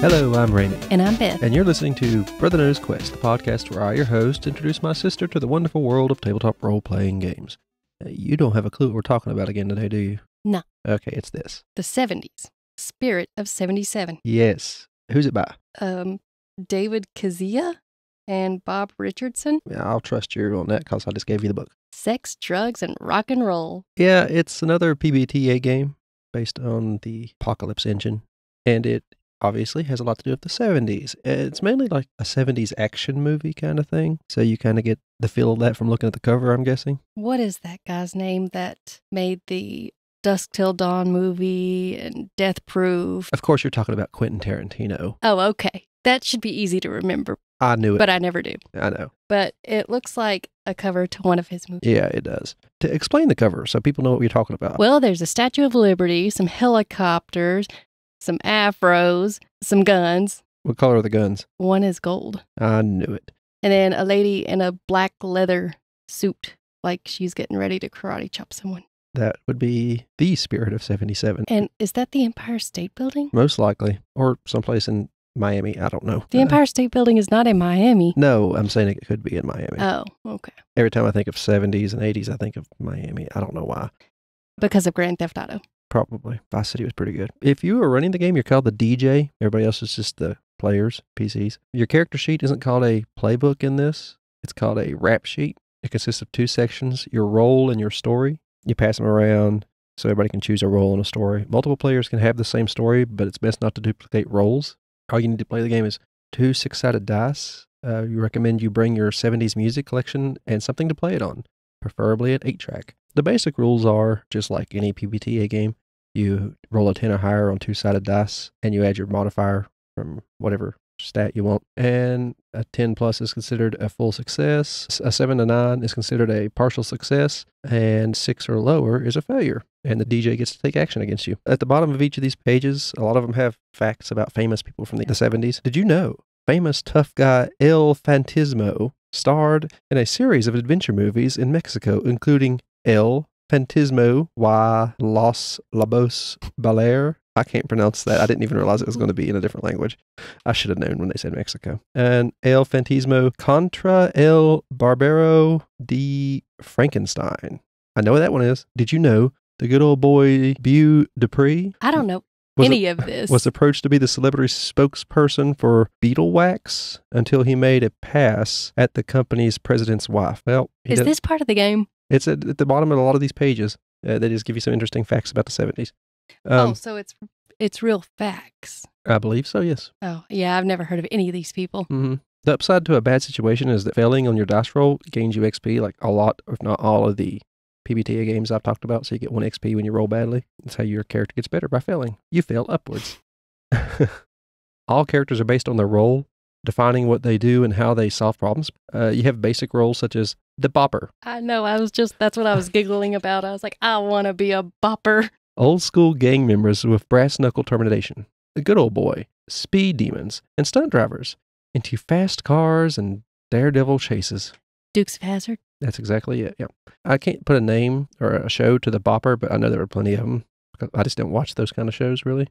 Hello, I'm Raymond. And I'm Beth. And you're listening to Brother Knows Quest, the podcast where I, your host, introduce my sister to the wonderful world of tabletop role-playing games. You don't have a clue what we're talking about again today, do you? No. Okay, it's this. The 70s. Spirit of 77. Yes. Who's it by? David Kazia and Bob Richardson. Yeah, I'll trust you on that because I just gave you the book. Sex, drugs, and rock and roll. Yeah, it's another PBTA game based on the Apocalypse engine. And it obviously has a lot to do with the 70s. It's mainly like a 70s action movie kind of thing. So you kind of get the feel of that from looking at the cover, I'm guessing. What is that guy's name that made the Dusk Till Dawn movie and Death Proof? Of course, you're talking about Quentin Tarantino. Oh, okay. That should be easy to remember. I knew it. But I never do. I know. But it looks like a cover to one of his movies. Yeah, it does. To explain the cover so people know what we're talking about. Well, there's a Statue of Liberty, some helicopters, some afros, some guns. What color are the guns? One is gold. I knew it. And then a lady in a black leather suit, like she's getting ready to karate chop someone. That would be the Spirit of 77. And is that the Empire State Building? Most likely. Or someplace in Miami. I don't know. The Empire State Building is not in Miami. No, I'm saying it could be in Miami. Oh, okay. Every time I think of 70s and 80s, I think of Miami. I don't know why. Because of Grand Theft Auto. Probably. Vice City was pretty good. If you are running the game, you're called the DJ. Everybody else is just the players, PCs. Your character sheet isn't called a playbook in this. It's called a rap sheet. It consists of two sections, your role and your story. You pass them around so everybody can choose a role in a story. Multiple players can have the same story, but it's best not to duplicate roles. All you need to play the game is 2 6-sided dice. You recommend you bring your 70s music collection and something to play it on, preferably an 8-track. The basic rules are just like any PBTA game. You roll a 10 or higher on 2-sided dice, and you add your modifier from whatever stat you want. And a 10 plus is considered a full success. A 7 to 9 is considered a partial success, and 6 or lower is a failure. And the DJ gets to take action against you. At the bottom of each of these pages, a lot of them have facts about famous people from the 70s. Did you know famous tough guy El Fantismo starred in a series of adventure movies in Mexico, including El Fantismo y Los Lobos Balear. I can't pronounce that. I didn't even realize it was going to be in a different language. I should have known when they said Mexico. And El Fantismo contra el Barbero de Frankenstein. I know what that one is. Did you know the good old boy Beau Dupree? I don't know any of this. Was approached to be the celebrity spokesperson for Beetle Wax until he made a pass at the company's president's wife. Well, is this part of the game? It's at the bottom of a lot of these pages. They just give you some interesting facts about the 70s. So it's real facts. I believe so, yes. Oh, yeah, I've never heard of any of these people. Mm-hmm. The upside to a bad situation is that failing on your dice roll gains you XP, like a lot, if not all, of the PBTA games I've talked about. So you get 1 XP when you roll badly. That's how your character gets better, by failing. You fail upwards. All characters are based on their role, defining what they do and how they solve problems. You have basic roles such as the bopper. I know, that's what I was giggling about. I was like, I want to be a bopper. Old school gang members with brass knuckle termination. The good old boy. Speed demons and stunt drivers into fast cars and daredevil chases. Dukes of Hazzard. That's exactly it, yeah. I can't put a name or a show to the bopper, but I know there were plenty of them. I just don't watch those kind of shows, really.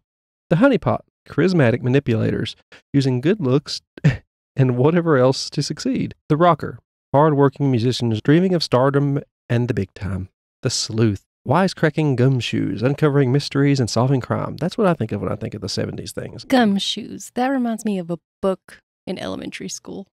The honeypot. Charismatic manipulators using good looks and whatever else to succeed. The rocker. Hard-working musicians dreaming of stardom and the big time. The sleuth. Wisecracking gumshoes, uncovering mysteries and solving crime. That's what I think of when I think of the 70s things. Gumshoes. That reminds me of a book in elementary school.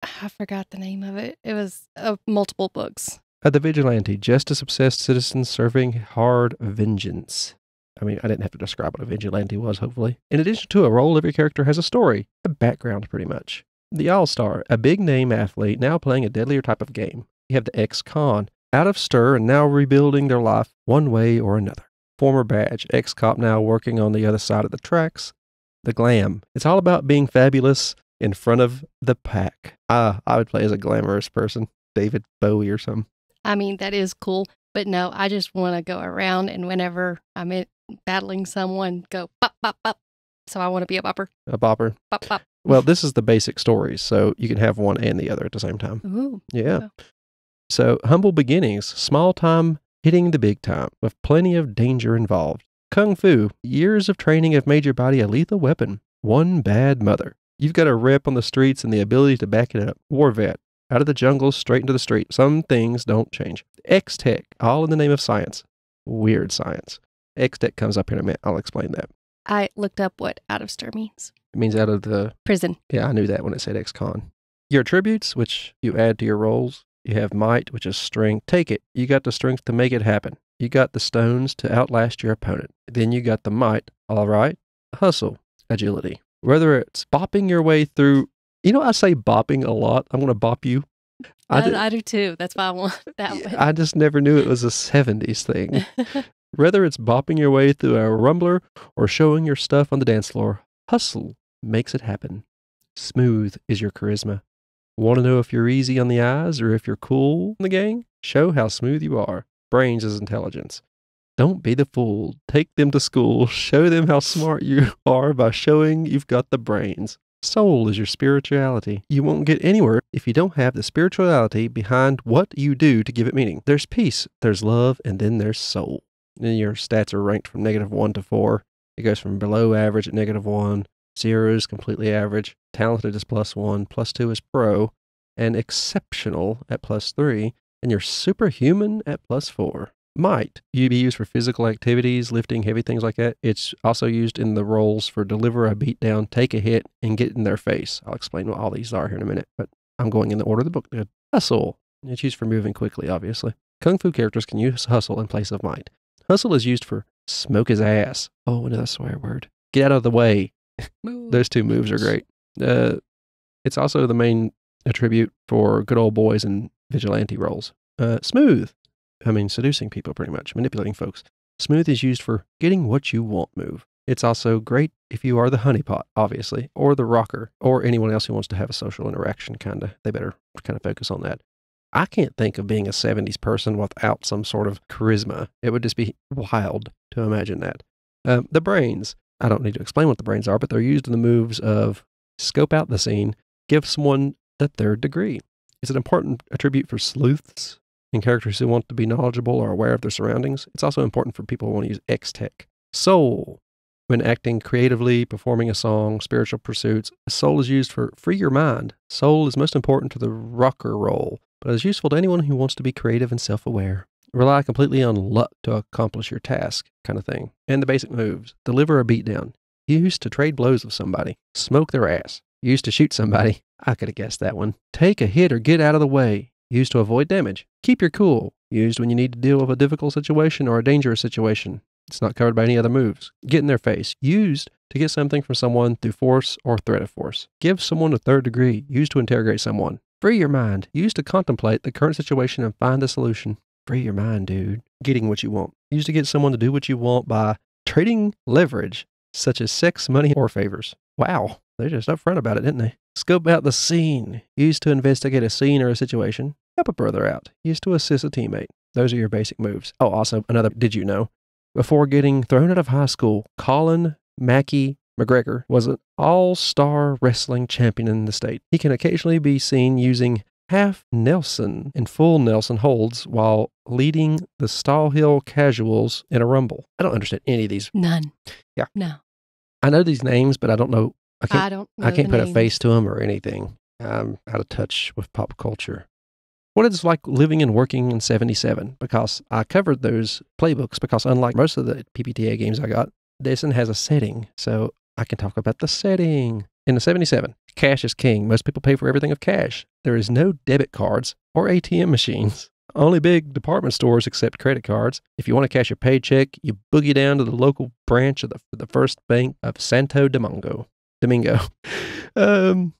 I forgot the name of it. It was multiple books. The vigilante, justice-obsessed citizens serving hard vengeance. I mean, I didn't have to describe what a vigilante was, hopefully. In addition to a role, every character has a story, a background, pretty much. The All-Star, a big-name athlete now playing a deadlier type of game. You have the ex-con, out of stir and now rebuilding their life one way or another. Former badge, ex-cop now working on the other side of the tracks. The glam, it's all about being fabulous in front of the pack. I would play as a glamorous person, David Bowie or something. I mean, that is cool, but no, I just want to go around and whenever I'm battling someone, go pop, pop, pop. So I want to be a bopper. A bopper. Pop, pop. Well, this is the basic stories, so you can have one and the other at the same time. Ooh. Yeah. So, humble beginnings, small time, hitting the big time, with plenty of danger involved. Kung Fu, years of training have made your body a lethal weapon. One bad mother. You've got a rep on the streets and the ability to back it up. War vet. Out of the jungle, straight into the street. Some things don't change. X-Tech. All in the name of science. Weird science. X-Tech comes up here in a minute. I'll explain that. I looked up what out of stir means. It means out of the... Prison. Yeah, I knew that when it said ex-con. Your attributes, which you add to your rolls. You have might, which is strength. Take it. You got the strength to make it happen. You got the stones to outlast your opponent. Then you got the might. All right. Hustle. Agility. Whether it's bopping your way through... I say bopping a lot. I'm going to bop you. I do too. That's why I want that one. I just never knew it was a 70s thing. Whether it's bopping your way through a rumbler or showing your stuff on the dance floor, hustle makes it happen. Smooth is your charisma. Want to know if you're easy on the eyes or if you're cool in the gang? Show how smooth you are. Brains is intelligence. Don't be the fool. Take them to school. Show them how smart you are by showing you've got the brains. Soul is your spirituality. You won't get anywhere if you don't have the spirituality behind what you do to give it meaning. There's peace, there's love, and then there's soul. Then your stats are ranked from -1 to 4. It goes from below average at -1. 0 is completely average. Talented is +1. +2 is pro. And exceptional at +3. And you're superhuman at +4. Might you be used for physical activities, lifting heavy things like that. It's also used in the roles for deliver a beatdown, take a hit, and get in their face. I'll explain what all these are here in a minute, but I'm going in the order of the book. Hustle. It's used for moving quickly, obviously. Kung Fu characters can use hustle in place of might. Hustle is used for smoke his ass. Oh, another swear word. Get out of the way. Those two moves are great. It's also the main attribute for good old boys and vigilante roles. Smooth. Seducing people pretty much, manipulating folks. Smooth is used for getting what you want move. It's also great if you are the honeypot, obviously, or the rocker, or anyone else who wants to have a social interaction, They better kind of focus on that. I can't think of being a 70s person without some sort of charisma. It would just be wild to imagine that. The brains. I don't need to explain what the brains are, but they're used in the moves of scope out the scene, give someone the third degree. It's an important attribute for sleuths and characters who want to be knowledgeable or aware of their surroundings. It's also important for people who want to use X-Tech. Soul. When acting creatively, performing a song, spiritual pursuits, soul is used for free your mind. Soul is most important to the rocker role, but is useful to anyone who wants to be creative and self-aware. Rely completely on luck to accomplish your task, kind of thing. And the basic moves. Deliver a beatdown. Used to trade blows with somebody. Smoke their ass. Used to shoot somebody. I could have guessed that one. Take a hit or get out of the way. Used to avoid damage. Keep your cool. Used when you need to deal with a difficult situation or a dangerous situation. It's not covered by any other moves. Get in their face. Used to get something from someone through force or threat of force. Give someone a third degree. Used to interrogate someone. Free your mind. Used to contemplate the current situation and find a solution. Free your mind, dude. Getting what you want. Used to get someone to do what you want by trading leverage, such as sex, money, or favors. Wow. They're just upfront about it, didn't they? Scope out the scene. Used to investigate a scene or a situation. Help a brother out. Used to assist a teammate. Those are your basic moves. Oh, also, another did you know? Before getting thrown out of high school, Colin Mackie McGregor was an all-star wrestling champion in the state. He can occasionally be seen using half Nelson and full Nelson holds while leading the Stall Hill Casuals in a rumble. I don't understand any of these. None. Yeah. No. I know these names, but I don't know. I don't know I can't the put a names. face to them or anything. I'm out of touch with pop culture. What it's like living and working in 77, because I covered those playbooks, because unlike most of the PPTA games I got, this one has a setting, so I can talk about the setting. In the 77, cash is king. Most people pay for everything with cash. There is no debit cards or ATM machines. Only big department stores accept credit cards. If you want to cash your paycheck, you boogie down to the local branch of the First Bank of Santo Domingo. And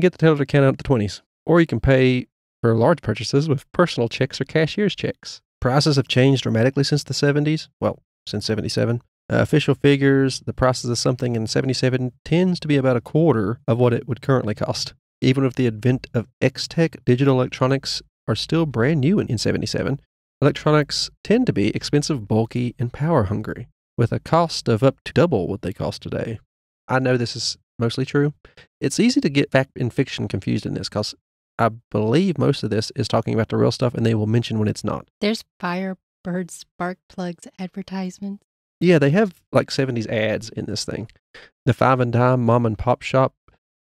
get the teller to count out the 20s. Or you can pay for large purchases with personal checks or cashier's checks. Prices have changed dramatically since the 70s. Well, since 77. Official figures, the prices of something in 77 tends to be about a quarter of what it would currently cost. Even with the advent of X-Tech, digital electronics are still brand new in 77. Electronics tend to be expensive, bulky, and power-hungry, with a cost of up to double what they cost today. I know this is mostly true. It's easy to get fact and fiction confused in this, because I believe most of this is talking about the real stuff, and they will mention when it's not. There's Firebird spark plugs advertisements. Yeah, they have like 70s ads in this thing. The five and dime mom and pop shop,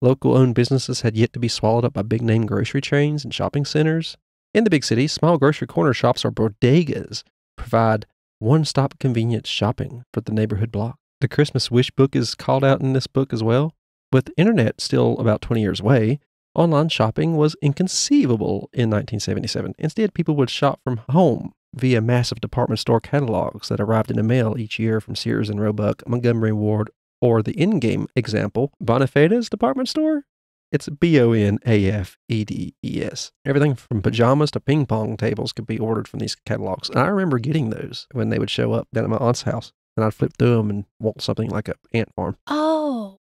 local owned businesses had yet to be swallowed up by big name grocery chains and shopping centers. In the big cities, small grocery corner shops or bodegas provide one-stop convenience shopping for the neighborhood block. The Christmas wish book is called out in this book as well. With internet still about 20 years away, online shopping was inconceivable in 1977. Instead, people would shop from home via massive department store catalogs that arrived in the mail each year from Sears and Roebuck, Montgomery Ward, or the in-game example, Bonafede's department store. It's Bonafedes. Everything from pajamas to ping pong tables could be ordered from these catalogs. And I remember getting those when they would show up down at my aunt's house. And I'd flip through them and want something like an ant farm. Oh,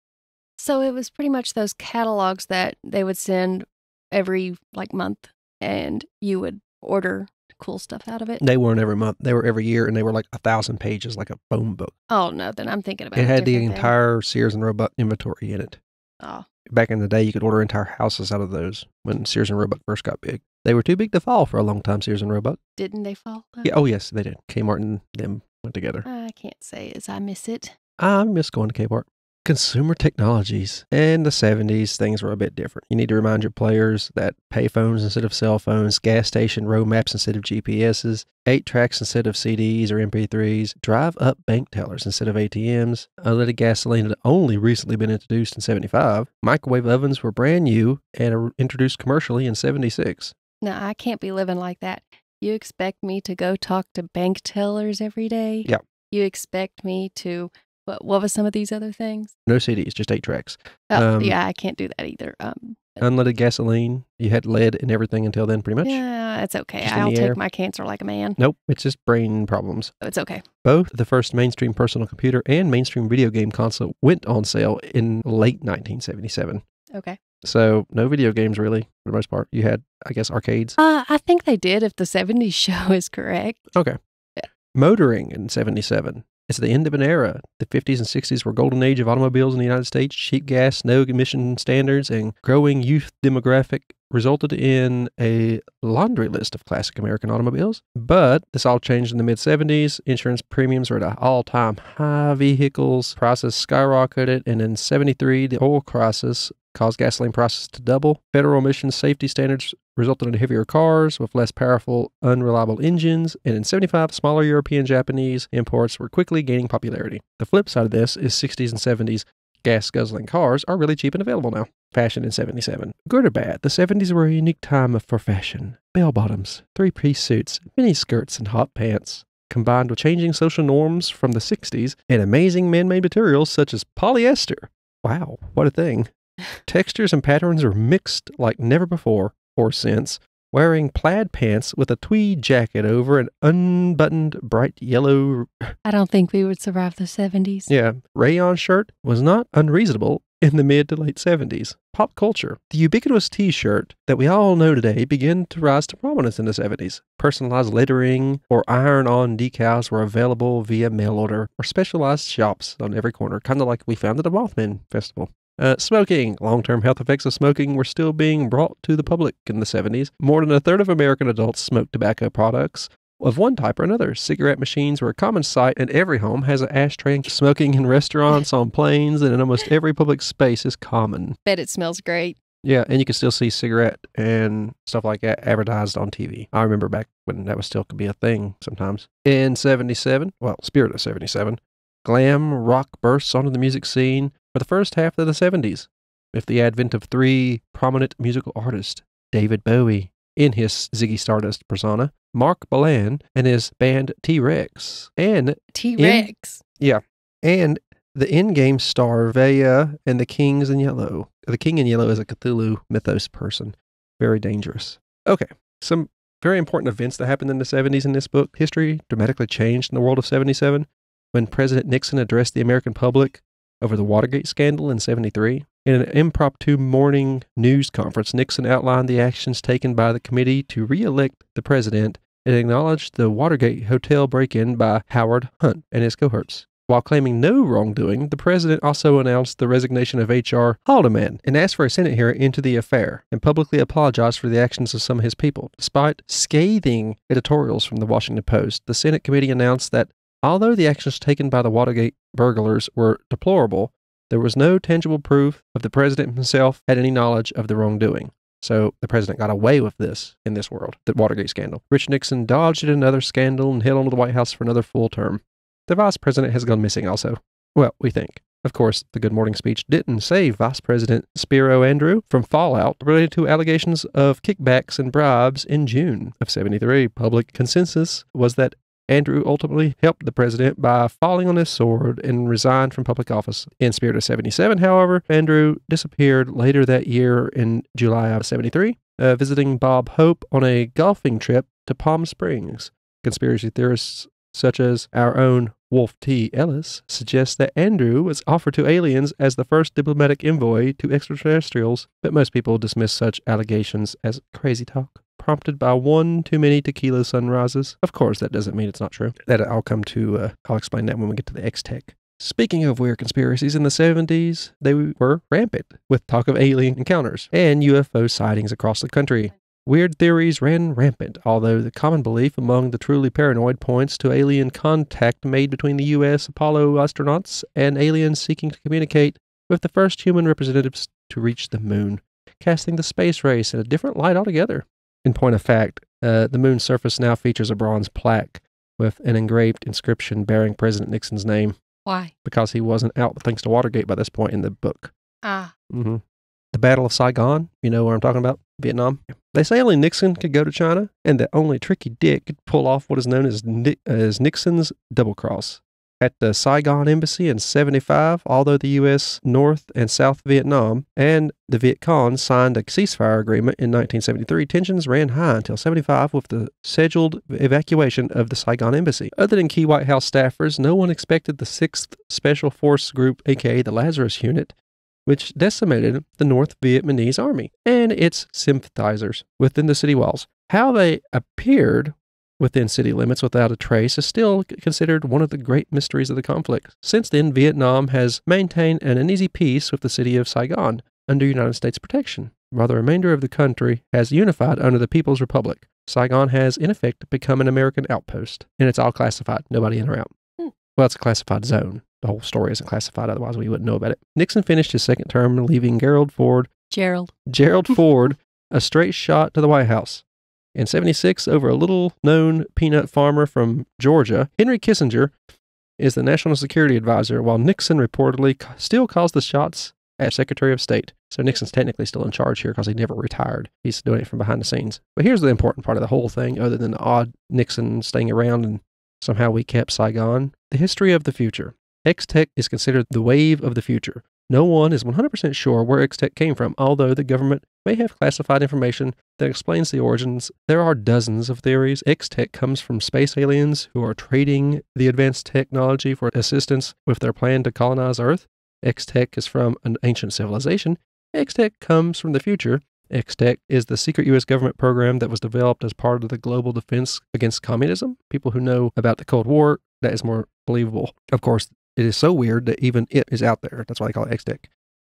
so it was pretty much those catalogs that they would send every month, and you would order cool stuff out of it. They weren't every month. They were every year, and they were like 1,000 pages, like a phone book. Oh, no, then I'm thinking about it. It had the different thing. entire Sears and Roebuck inventory in it. Oh. Back in the day, you could order entire houses out of those when Sears and Roebuck first got big. They were too big to fall for a long time, Sears and Roebuck. Didn't they fall? Yeah. Oh, yes, they did. Kmart and them went together. I can't say as I miss it. I miss going to Kmart. Consumer technologies. In the 70s, things were a bit different. You need to remind your players that payphones instead of cell phones, gas station road maps instead of GPSs, 8-tracks instead of CDs or MP3s, drive-up bank tellers instead of ATMs, unleaded gasoline had only recently been introduced in 75, microwave ovens were brand new and are introduced commercially in 76. No, I can't be living like that. You expect me to go talk to bank tellers every day? Yeah. You expect me to... What was some of these other things? No CDs, just 8-tracks. Oh, yeah, I can't do that either. Unleaded gasoline. You had lead in everything until then, pretty much. Yeah, it's okay. Just in I'll the take air. my cancer like a man. Nope, it's just brain problems. It's okay. Both the first mainstream personal computer and mainstream video game console went on sale in late 1977. Okay. So no video games really, for the most part. You had, I guess, arcades. I think they did, if the 70s show is correct. Okay. Yeah. Motoring in 77. It's the end of an era. The 50s and 60s were golden age of automobiles in the United States. Cheap gas, no emission standards, and growing youth demographic resulted in a laundry list of classic American automobiles. But this all changed in the mid-70s. Insurance premiums were at an all-time high. Vehicles prices skyrocketed. And in 73, the oil crisis caused gasoline prices to double. Federal emissions safety standards resulted in heavier cars with less powerful, unreliable engines. And in 75, smaller European Japanese imports were quickly gaining popularity. The flip side of this is 60s and 70s gas-guzzling cars are really cheap and available now. Fashion in 77. Good or bad, the 70s were a unique time for fashion. Bell-bottoms, 3-piece suits, mini skirts, and hot pants, combined with changing social norms from the 60s and amazing man-made materials such as polyester. Wow, what a thing. Textures and patterns are mixed like never before or since. Wearing plaid pants with a tweed jacket over an unbuttoned bright yellow... I don't think we would survive the 70s. Yeah, rayon shirt was not unreasonable in the mid to late 70s. Pop culture. The ubiquitous t-shirt that we all know today began to rise to prominence in the 70s. Personalized lettering or iron-on decals were available via mail order or specialized shops on every corner, kind of like we found at a Mothman festival. Smoking. Long-term health effects of smoking were still being brought to the public in the 70s. More than a third of American adults smoked tobacco products of one type or another. Cigarette machines were a common sight, and every home has an ashtray. Smoking in restaurants, on planes, and in almost every public space is common. Bet it smells great. Yeah, and you can still see cigarette and stuff like that advertised on TV. I remember back when that was still could be a thing sometimes. In 77, spirit of 77, glam rock bursts onto the music scene for the first half of the 70s, with the advent of 3 prominent musical artists, David Bowie in his Ziggy Stardust persona, Mark Bolan and his band T-Rex, and T-Rex. and the in-game star Vaya and the Kings in Yellow. The King in Yellow is a Cthulhu mythos person. Very dangerous. Okay, some very important events that happened in the 70s in this book. History dramatically changed in the world of 77 when President Nixon addressed the American public over the Watergate scandal in 73. In an impromptu morning news conference, Nixon outlined the actions taken by the committee to re-elect the president and acknowledged the Watergate hotel break-in by Howard Hunt and his cohorts. While claiming no wrongdoing, the president also announced the resignation of H.R. Haldeman and asked for a Senate hearing into the affair and publicly apologized for the actions of some of his people. Despite scathing editorials from the Washington Post, the Senate committee announced that Although the actions taken by the Watergate burglars were deplorable, there was no tangible proof of the president himself had any knowledge of the wrongdoing. So the president got away with this in this world, the Watergate scandal. Richard Nixon dodged another scandal and held on to the White House for another full term. The vice president has gone missing also. Well, we think. Of course, the Good Morning speech didn't save Vice President Spiro Andrew from fallout related to allegations of kickbacks and bribes in June of '73. Public consensus was that Andrew ultimately helped the president by falling on his sword and resigned from public office. In spirit of '77, however, Andrew disappeared later that year in July of '73, visiting Bob Hope on a golfing trip to Palm Springs. Conspiracy theorists such as our own Wolf T. Ellis suggest that Andrew was offered to aliens as the first diplomatic envoy to extraterrestrials, but most people dismiss such allegations as crazy talk, prompted by one too many tequila sunrises. Of course, that doesn't mean it's not true. I'll explain that when we get to the X-Tech. Speaking of weird conspiracies, in the 70s, they were rampant with talk of alien encounters and UFO sightings across the country. Weird theories ran rampant, although the common belief among the truly paranoid points to alien contact made between the U.S. Apollo astronauts and aliens seeking to communicate with the first human representatives to reach the moon, casting the space race in a different light altogether. In point of fact, the moon's surface now features a bronze plaque with an engraved inscription bearing President Nixon's name. Why? Because he wasn't out thanks to Watergate by this point in the book. Ah. Mm-hmm. The Battle of Saigon, you know what I'm talking about? Vietnam. They say only Nixon could go to China, and that only Tricky Dick could pull off what is known as Nixon's double cross. At the Saigon embassy in '75, although the U.S. North and South Vietnam and the Viet Cong signed a ceasefire agreement in 1973, tensions ran high until '75 with the scheduled evacuation of the Saigon embassy. Other than key White House staffers, no one expected the 6th Special Force Group, aka the Lazarus Unit, which decimated the North Vietnamese army and its sympathizers within the city walls. How they appeared within city limits without a trace is still considered one of the great mysteries of the conflict. Since then, Vietnam has maintained an uneasy peace with the city of Saigon under United States protection, while the remainder of the country has unified under the People's Republic. Saigon has, in effect, become an American outpost, and it's all classified, nobody in or out. Well, it's a classified zone. The whole story isn't classified, otherwise we wouldn't know about it. Nixon finished his second term, leaving Gerald Ford a straight shot to the White House. In '76, over a little-known peanut farmer from Georgia, Henry Kissinger is the National Security Advisor, while Nixon reportedly still calls the shots as Secretary of State. So Nixon's technically still in charge here because he never retired. He's doing it from behind the scenes. But here's the important part of the whole thing, other than the odd Nixon staying around and somehow we kept Saigon. The history of the future. X-Tech is considered the wave of the future. No one is 100% sure where X-Tech came from, although the government may have classified information that explains the origins. There are dozens of theories. X-Tech comes from space aliens who are trading the advanced technology for assistance with their plan to colonize Earth. X-Tech is from an ancient civilization. X-Tech comes from the future. X-Tech is the secret U.S. government program that was developed as part of the global defense against communism. People who know about the Cold War, that is more believable. Of course, it is so weird that even it is out there. That's why I call it X-Tech.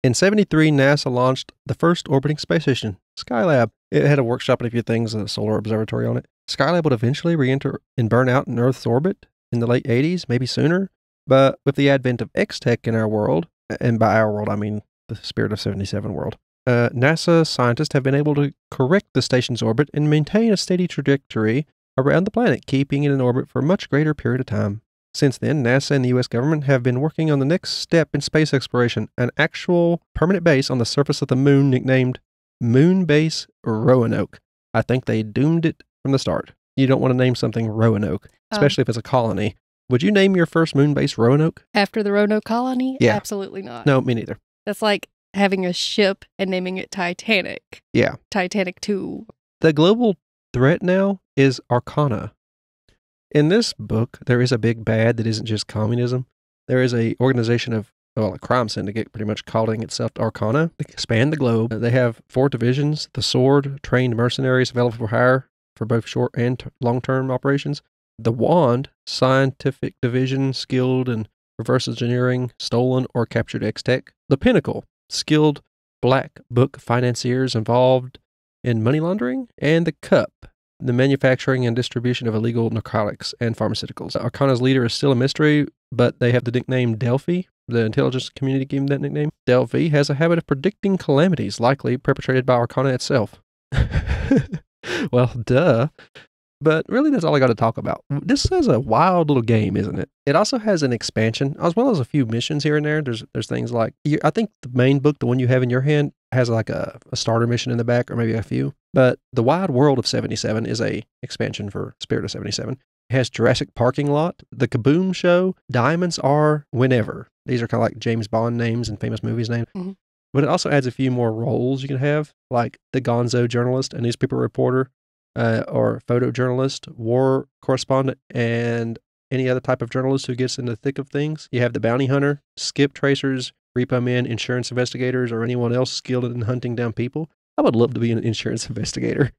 In '73, NASA launched the first orbiting space station, Skylab. It had a workshop and a few things, a solar observatory on it. Skylab would eventually re-enter and burn out in Earth's orbit in the late '80s, maybe sooner. But with the advent of X-Tech in our world, and by our world I mean the Spirit of '77 world, NASA scientists have been able to correct the station's orbit and maintain a steady trajectory around the planet, keeping it in orbit for a much greater period of time. Since then, NASA and the U.S. government have been working on the next step in space exploration, an actual permanent base on the surface of the moon nicknamed Moon Base Roanoke. I think they doomed it from the start. You don't want to name something Roanoke, especially if it's a colony. Would you name your first moon base Roanoke? After the Roanoke colony? Yeah. Absolutely not. No, me neither. That's like having a ship and naming it Titanic. Yeah. Titanic 2. The global threat now is Arcana. In this book, there is a big bad that isn't just communism. There is a organization of, well, a crime syndicate pretty much calling itself Arcana. They span the globe. They have 4 divisions: the Sword, trained mercenaries available for hire for both short and long-term operations; the Wand, scientific division skilled in reverse engineering stolen or captured X-Tech; the Pinnacle, skilled black book financiers involved in money laundering; and the Cup, the manufacturing and distribution of illegal narcotics and pharmaceuticals. Arcana's leader is still a mystery, but they have the nickname Delphi. The intelligence community gave him that nickname. Delphi has a habit of predicting calamities likely perpetrated by Arcana itself. Well, duh. But really, that's all I got to talk about. This is a wild little game, isn't it? It also has an expansion, as well as a few missions here and there. There's things like, I think the main book, the one you have in your hand, has like a starter mission in the back, or maybe a few. But the Wide World of 77 is a expansion for Spirit of 77. It has Jurassic Parking Lot, The Kaboom Show, Diamonds Are Whenever. These are kind of like James Bond names and famous movies names. Mm-hmm. But it also adds a few more roles you can have, like the gonzo journalist, a newspaper reporter, or photojournalist, war correspondent, and any other type of journalist who gets in the thick of things. You have the bounty hunter, skip tracers, repo men, insurance investigators, or anyone else skilled in hunting down people. I would love to be an insurance investigator.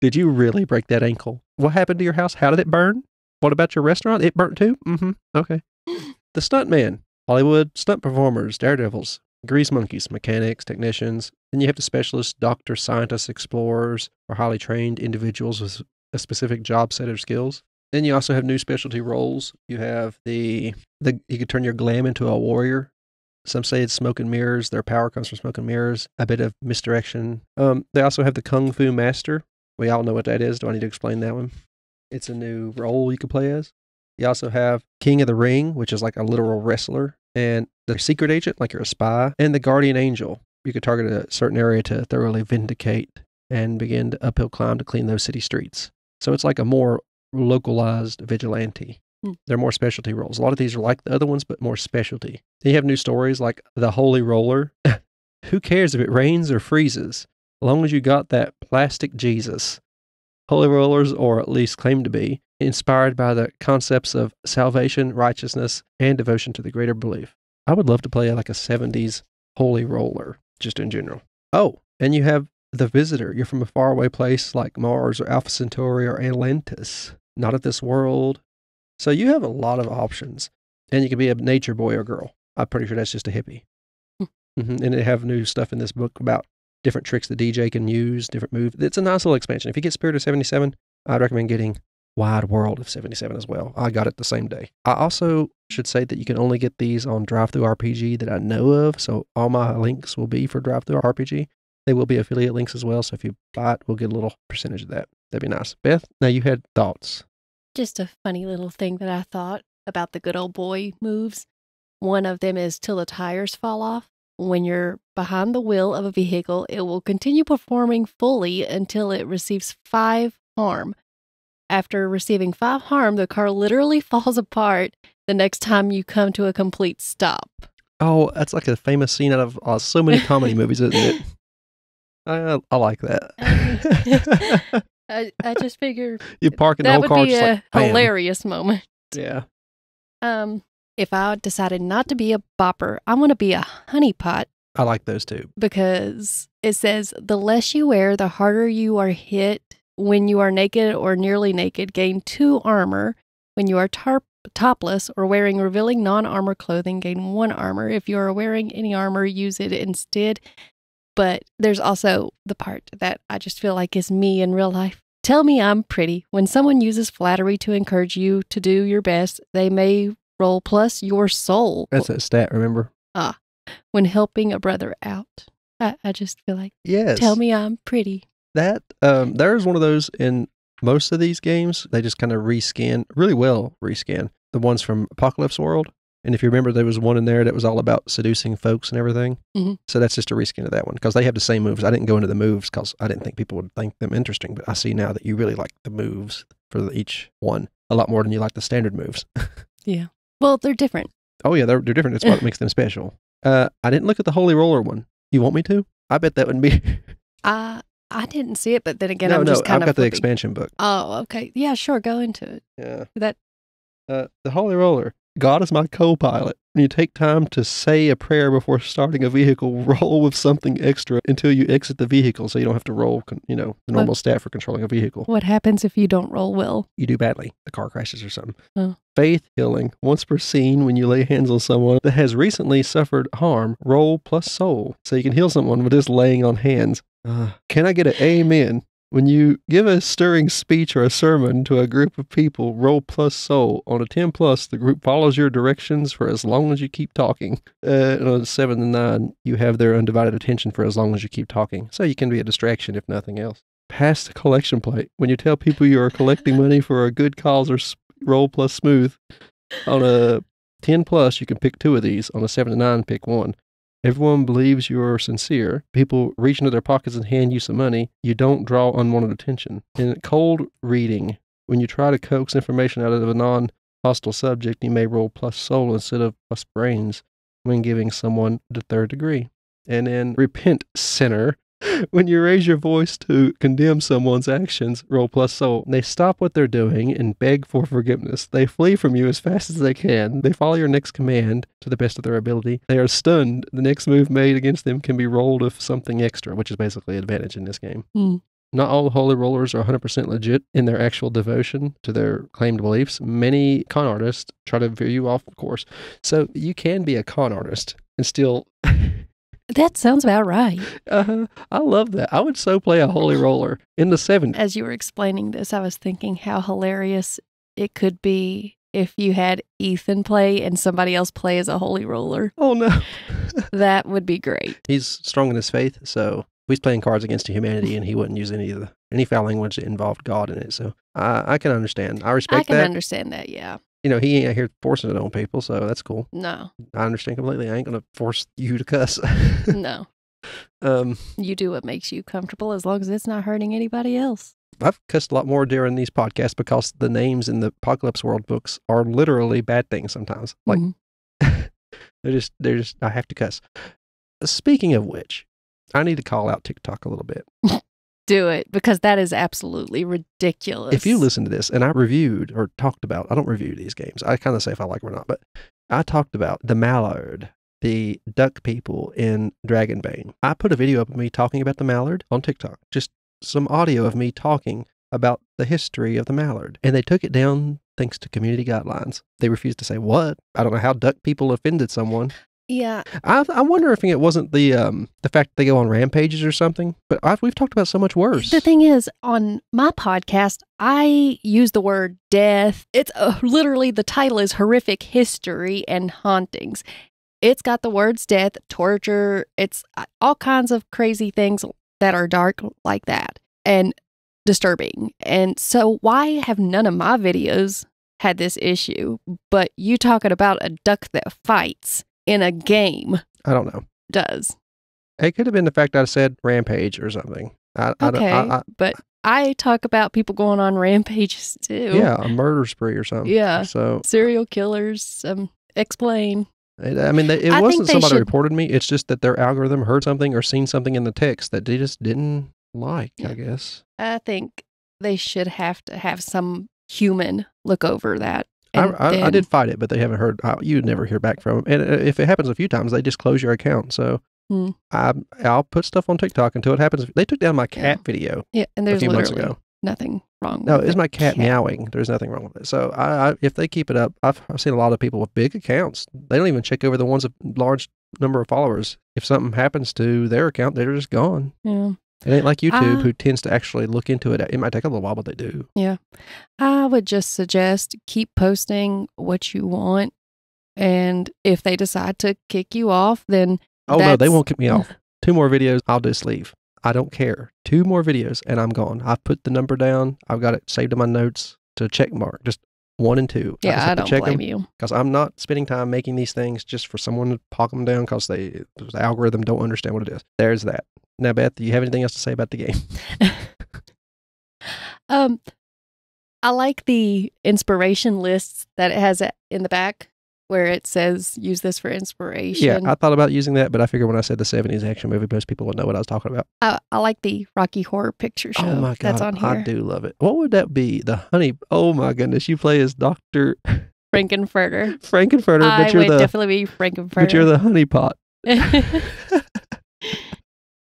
Did you really break that ankle? What happened to your house? How did it burn? What about your restaurant? It burnt too? Mm-hmm. Okay. The stuntman, Hollywood stunt performers, daredevils, grease monkeys, mechanics, technicians. Then you have the specialists, doctors, scientists, explorers, or highly trained individuals with a specific job set of skills. Then you also have new specialty roles. You have you could turn your glam into a warrior. Some say it's smoke and mirrors. Their power comes from smoke and mirrors. A bit of misdirection. They also have the Kung Fu Master. We all know what that is. Do I need to explain that one? It's a new role you can play as. You also have King of the Ring, which is like a literal wrestler. And the secret agent, like you're a spy. And the Guardian Angel. You could target a certain area to thoroughly vindicate and begin the uphill climb to clean those city streets. So it's like a more localized vigilante. They're more specialty roles. A lot of these are like the other ones, but more specialty. Then you have new stories like the Holy Roller. Who cares if it rains or freezes, as long as you got that plastic Jesus. Holy rollers, or at least claim to be, inspired by the concepts of salvation, righteousness, and devotion to the greater belief. I would love to play like a 70s holy roller, just in general. Oh, and you have the Visitor. You're from a faraway place like Mars or Alpha Centauri or Atlantis, not of this world. So you have a lot of options. And you can be a nature boy or girl. I'm pretty sure that's just a hippie. And they have new stuff in this book about different tricks the DJ can use, different moves. It's a nice little expansion. If you get Spirit of 77, I'd recommend getting Wide World of 77 as well. I got it the same day. I also should say that you can only get these on DriveThruRPG that I know of. So all my links will be for DriveThruRPG. They will be affiliate links as well. So if you buy it, we'll get a little percentage of that. That'd be nice. Beth, now you had thoughts. Just a funny little thing that I thought about the good old boy moves. One of them is till the tires fall off. When you're behind the wheel of a vehicle, it will continue performing fully until it receives 5 harm. After receiving 5 harm, the car literally falls apart the next time you come to a complete stop. Oh, that's like a famous scene out of so many comedy movies, isn't it? I like that. I just figure you park in the whole car, just like, that would be a hilarious moment. Yeah. If I decided not to be a bopper, I'm going to be a honeypot. I like those too. Because it says, the less you wear, the harder you are hit. When you are naked or nearly naked, gain 2 armor. When you are topless or wearing revealing non-armor clothing, gain 1 armor. If you are wearing any armor, use it instead. But there's also the part that I just feel like is me in real life. Tell me I'm pretty. When someone uses flattery to encourage you to do your best, they may roll plus your soul. That's a stat, remember? When helping a brother out. I just feel like, yes. Tell me I'm pretty. That, there's one of those in most of these games. They just kind of rescan, really well rescan, the ones from Apocalypse World. And if you remember, there was one in there that was all about seducing folks and everything. Mm-hmm. So that's just a reskin of that one, because they have the same moves. I didn't go into the moves because I didn't think people would think them interesting, but I see now that you really like the moves for each one a lot more than you like the standard moves. Yeah. Well, they're different. Oh, yeah, they're different. That's what makes them special. I didn't look at the Holy Roller one. You want me to? I bet that wouldn't be... I didn't see it, but then again, I'm just kind of I've got the expansion book. Oh, okay. Yeah, sure. Go into it. Yeah. The Holy Roller. God is my co-pilot. When you take time to say a prayer before starting a vehicle, roll with something extra until you exit the vehicle so you don't have to roll, the normal stat for controlling a vehicle. What happens if you don't roll well? You do badly. The car crashes or something. Oh. Faith healing. Once per scene, when you lay hands on someone that has recently suffered harm, roll plus soul. So you can heal someone with just laying on hands. Can I get an amen? When you give a stirring speech or a sermon to a group of people, roll plus soul. On a 10 plus, the group follows your directions for as long as you keep talking. And on a 7 to 9, you have their undivided attention for as long as you keep talking. So you can be a distraction if nothing else. Pass the collection plate. When you tell people you are collecting money for a good cause or roll plus smooth. On a 10 plus, you can pick 2 of these. On a 7 to 9, pick 1. Everyone believes you're sincere. People reach into their pockets and hand you some money. You don't draw unwanted attention. In cold reading, when you try to coax information out of a non-hostile subject, you may roll plus soul instead of plus brains when giving someone the 3rd degree. And then repent, sinner. When you raise your voice to condemn someone's actions, roll plus soul. They stop what they're doing and beg for forgiveness. They flee from you as fast as they can. They follow your next command to the best of their ability. They are stunned. The next move made against them can be rolled with something extra, which is basically an advantage in this game. Not all the holy rollers are 100% legit in their actual devotion to their claimed beliefs. Many con artists try to veer you off course. So you can be a con artist and still... That sounds about right. I love that. I would so play a holy roller in the 70s. As you were explaining this, I was thinking how hilarious it could be if you had Ethan play and somebody else play as a holy roller. Oh, no. That would be great. He's strong in his faith, so he's playing Cards Against Humanity, and he wouldn't use any foul language that involved God in it. So I can understand. I respect that. I can understand that, yeah. You know, he ain't out here forcing it on people, so that's cool. No. I understand completely. I ain't going to force you to cuss. No. You do what makes you comfortable as long as it's not hurting anybody else. I've cussed a lot more during these podcasts because the names in the Apocalypse World books are literally bad things sometimes. Like, they're just, I have to cuss. Speaking of which, I need to call out TikTok a little bit. Do it, because that is absolutely ridiculous. If you listen to this, and I reviewed or talked about, I don't review these games. I kind of say if I like them or not, but I talked about the mallard, the duck people in Dragonbane. I put a video up of me talking about the mallard on TikTok. Just some audio of me talking about the history of the mallard. And they took it down thanks to community guidelines. They refused to say what. I don't know how duck people offended someone. Yeah. I wonder if it wasn't the fact that they go on rampages or something, but we've talked about so much worse. The thing is, on my podcast, I use the word death. It's literally, the title is Horrific History and Hauntings. It's got the words death, torture, it's all kinds of crazy things that are dark like that and disturbing. And so why have none of my videos had this issue, but you talking about a duck that fights in a game? I don't know. Does. It could have been the fact I said rampage or something. But I talk about people going on rampages too. Yeah, a murder spree or something. Yeah. So serial killers. Explain. I mean, it wasn't somebody reported me. It's just that their algorithm heard something or seen something in the text that they just didn't like, I guess. I think they should have to have some human look over that. I did fight it, but they haven't heard. You'd never hear back from them. And if it happens a few times, they just close your account. So I'll put stuff on TikTok until it happens. They took down my cat video. Yeah, and there's a few months literally ago. Nothing wrong with No, it. it's my cat meowing. There's nothing wrong with it. So if they keep it up, I've seen a lot of people with big accounts. They don't even check over the ones with large number of followers. If something happens to their account, they're just gone. Yeah. It ain't like YouTube, who tends to actually look into it. It might take a little while, but they do. Yeah. I would just suggest keep posting what you want. And if they decide to kick you off, then no, they won't kick me off. 2 more videos, I'll just leave. I don't care. 2 more videos and I'm gone. I've put the number down. I've got it saved in my notes to check mark. Just 1 and 2. Yeah, I don't blame you. Because I'm not spending time making these things just for someone to pop them down because the algorithm don't understand what it is. There's that. Now, Beth, do you have anything else to say about the game? I like the inspiration lists that it has in the back where it says, use this for inspiration. Yeah, I thought about using that, but I figured when I said the 70s action movie, most people would know what I was talking about. I like the Rocky Horror Picture Show. Oh my God, that's on here. I do love it. What would that be? The honey, oh my goodness, you play as Dr. Frankenfurter. Frankenfurter, but I would definitely be Frankenfurter. But you're the honeypot.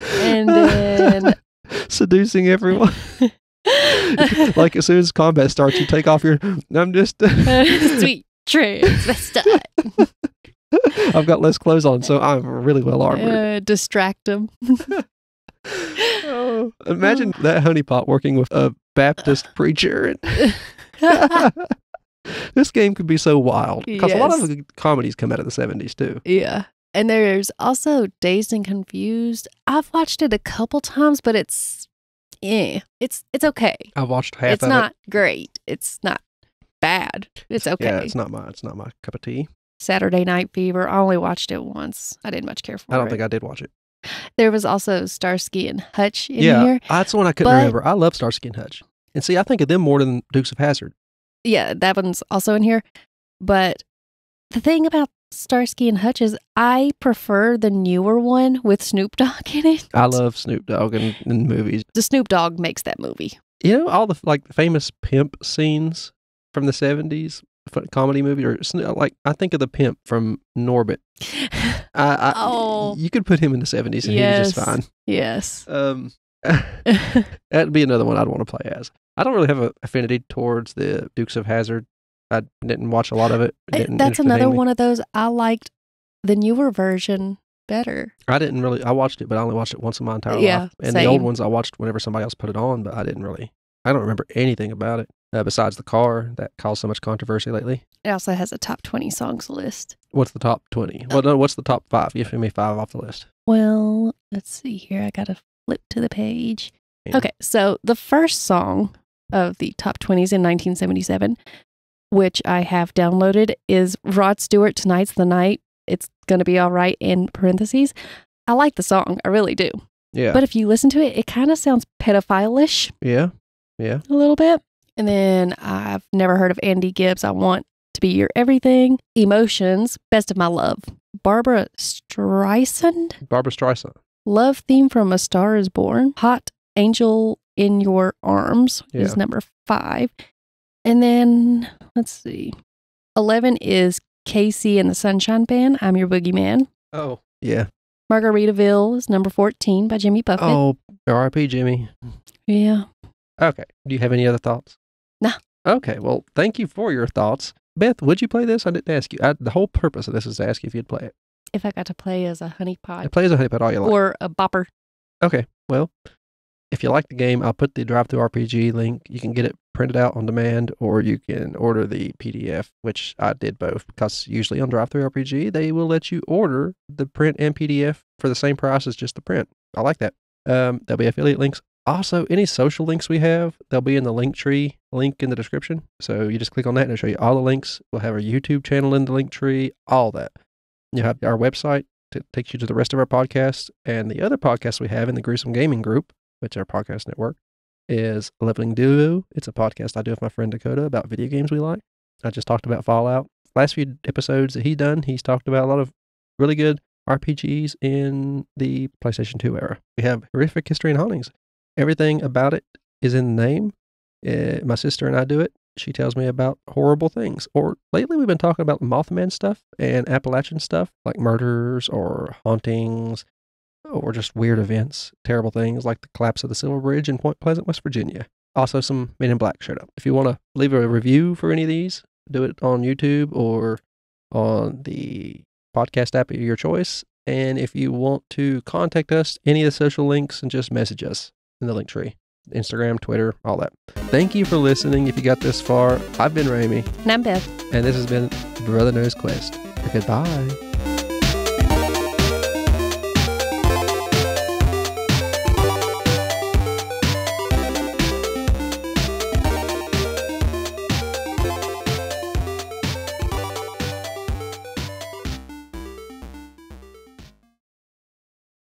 And then seducing everyone. Like as soon as combat starts, you take off your. I'm just sweet transvestite. I've got less clothes on, so I'm really well armored. Distract them. Oh, imagine that honeypot working with a Baptist preacher. This game could be so wild because a lot of the comedies come out of the 70s too. Yeah. And there's also Dazed and Confused. I've watched it a couple times, but it's okay. I watched half of it. It's not great. It's not bad. It's okay. Yeah, it's not my cup of tea. Saturday Night Fever. I only watched it once. I didn't much care for it. I don't think I did watch it. There was also Starsky and Hutch in here. That's the one I couldn't remember. I love Starsky and Hutch. And see, I think of them more than Dukes of Hazzard. Yeah, that one's also in here. But the thing about Starsky and Hutch is I prefer the newer one with Snoop Dogg in it. I love Snoop Dogg in movies. The Snoop Dogg makes that movie. You know, all the famous pimp scenes from the 70s, comedy movie, or I think of the pimp from Norbit. You could put him in the 70s and he was just fine. Yes. That'd be another one I'd want to play as. I don't really have an affinity towards the Dukes of Hazzard. I didn't watch a lot of it. That's another one of those. I liked the newer version better. I watched it, but I only watched it once in my entire life. And the old ones I watched whenever somebody else put it on, but I don't remember anything about it besides the car that caused so much controversy lately. It also has a top 20 songs list. What's the top 20? Well, no, what's the top 5? Give me 5 off the list. Well, let's see here. I got to flip to the page. Okay, so the first song of the top 20s in 1977, which I have downloaded, is Rod Stewart, Tonight's the Night. It's going to be all right in parentheses. I like the song. I really do. Yeah. But if you listen to it, it kind of sounds pedophile-ish. Yeah. Yeah. A little bit. And then I've never heard of Andy Gibbs. I Want to Be Your Everything. Emotions. Best of My Love. Barbara Streisand. Love Theme from A Star Is Born. Hot Angel in Your Arms is number 5. And then, let's see. 11 is Casey and the Sunshine Band. I'm Your Boogeyman. Oh, yeah. Margaritaville is number 14 by Jimmy Buffett. Oh, R.I.P. Jimmy. Yeah. Okay. Do you have any other thoughts? No. Okay. Well, thank you for your thoughts. Beth, would you play this? I didn't ask you. The whole purpose of this is to ask you if you'd play it. If I got to play as a honeypot. Play as a honeypot all you like. Or a bopper. Okay. Well, if you like the game, I'll put the Drive-Thru RPG link. You can get it printed out on demand, or you can order the PDF, which I did both, because usually on Drive-Thru RPG, they will let you order the print and PDF for the same price as just the print. I like that. There'll be affiliate links. Also, any social links we have, they'll be in the Linktree link in the description. So you just click on that and it'll show you all the links. We'll have our YouTube channel in the Linktree, all that. You have our website that takes you to the rest of our podcasts, and the other podcasts we have in the Gruesome Gaming Group, which is our podcast network, is Leveling Duo. It's a podcast I do with my friend Dakota about video games we like. I just talked about Fallout. Last few episodes that he's talked about a lot of really good RPGs in the PlayStation 2 era. We have Horrific History and Hauntings. Everything about it is in the name. My sister and I do it. She tells me about horrible things. Or lately we've been talking about Mothman stuff and Appalachian stuff, like murders or hauntings, or just weird events, terrible things like the collapse of the Silver Bridge in Point Pleasant, West Virginia. Also, some Men in Black showed up. If you want to leave a review for any of these, do it on YouTube or on the podcast app of your choice. And if you want to contact us, any of the social links, and just message us in the Linktree. Instagram, Twitter, all that. Thank you for listening. If you got this far, I've been Ramey. And I'm Beth. And this has been Brother Knows Quest. Goodbye.